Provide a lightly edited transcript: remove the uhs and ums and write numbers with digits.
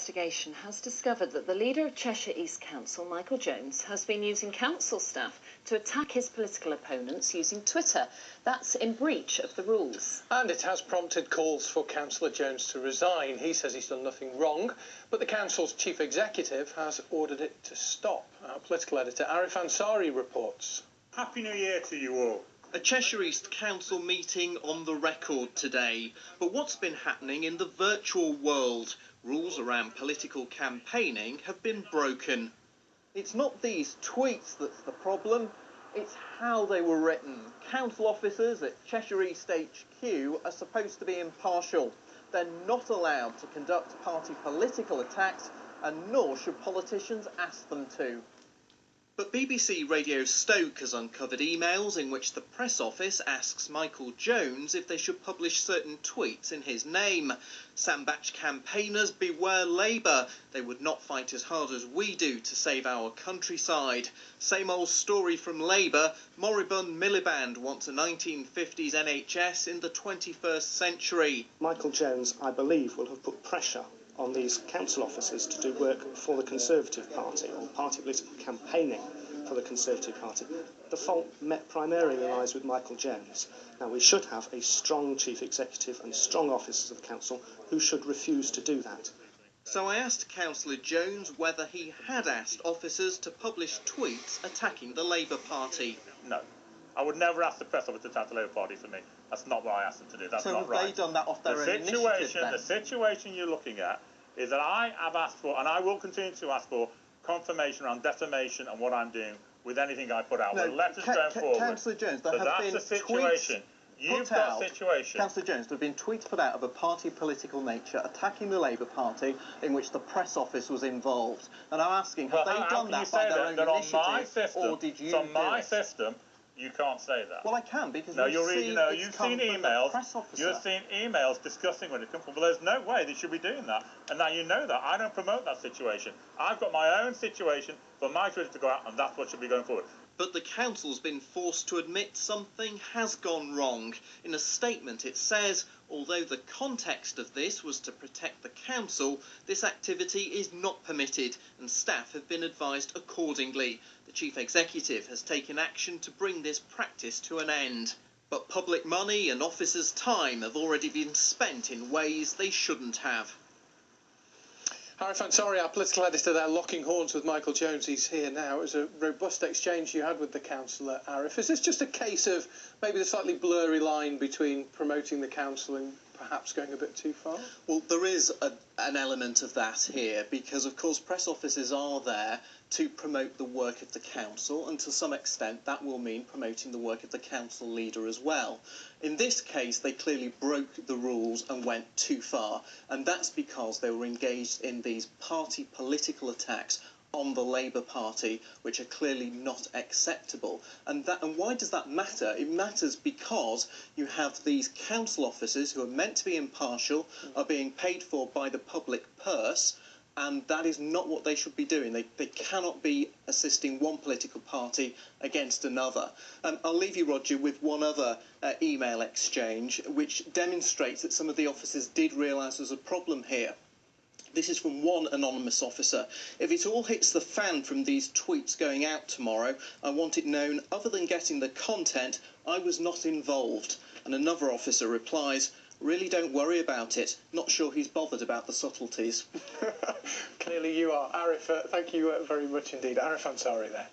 investigation has discovered that the leader of Cheshire East Council, Michael Jones, has been using council staff to attack his political opponents using Twitter. That's in breach of the rules. And it has prompted calls for Cllr Jones to resign. He says he's done nothing wrong, but the council's chief executive has ordered it to stop. Our political editor Arif Ansari reports. Happy New Year to you all. A Cheshire East Council meeting on the record today. But what's been happening in the virtual world? Rules around political campaigning have been broken. It's not these tweets that's the problem, it's how they were written. Council officers at Cheshire East HQ are supposed to be impartial. They're not allowed to conduct party political attacks, and nor should politicians ask them to. But BBC Radio Stoke has uncovered emails in which the press office asks Michael Jones if they should publish certain tweets in his name. Sandbach campaigners beware Labour. They would not fight as hard as we do to save our countryside. Same old story from Labour. Moribund Miliband wants a 1950s NHS in the 21st century. Michael Jones, I believe, will have put pressure on these council officers to do work for the Conservative Party, or party political campaigning for the Conservative Party. The fault primarily lies with Michael Jones. Now, we should have a strong chief executive and strong officers of the council who should refuse to do that. So I asked Cllr Jones whether he had asked officers to publish tweets attacking the Labour Party. No. I would never ask the press officer to attack the Labour Party for me. That's not what I asked them to do. That's not right. So have they done that off their own initiative then? The situation you're looking at is that I have asked for, and I will continue to ask for, confirmation around defamation and what I'm doing with anything I put out. No, the letters going forward. Cllr Jones, there have been the situation. You've got a situation. Cllr Jones, there have been tweets put out of a party political nature attacking the Labour Party in which the press office was involved. And I'm asking, have they done that by their own initiative, or did you do it? On my system, you can't say that. Well, I can, because you've seen emails. You've seen emails discussing where it comes from. Well, there's no way they should be doing that. And now you know that. I don't promote that situation. I've got my own situation for my Twitter to go out, and that's what should be going forward. But the council's been forced to admit something has gone wrong. In a statement it says, although the context of this was to protect the council, this activity is not permitted and staff have been advised accordingly. The chief executive has taken action to bring this practice to an end. But public money and officers' time have already been spent in ways they shouldn't have. Arif Ansari, our political editor there, locking horns with Michael Jones. He's here now. It was a robust exchange you had with the councillor, Arif. Is this just a case of maybe the slightly blurry line between promoting the council and perhaps going a bit too far? Well, there is an element of that here because, of course, press officers are there to promote the work of the council, and to some extent that will mean promoting the work of the council leader as well. In this case, they clearly broke the rules and went too far, and that's because they were engaged in these party political attacks on the Labour Party, which are clearly not acceptable. And why does that matter? It matters because you have these council officers who are meant to be impartial, are being paid for by the public purse, and that is not what they should be doing. They cannot be assisting one political party against another. I'll leave you, Roger, with one other email exchange, which demonstrates that some of the officers did realise there's a problem here. This is from one anonymous officer. If it all hits the fan from these tweets going out tomorrow, I want it known, other than getting the content, I was not involved. And another officer replies, really don't worry about it. Not sure he's bothered about the subtleties. Clearly you are. Arif, thank you very much indeed. Arif Ansari there.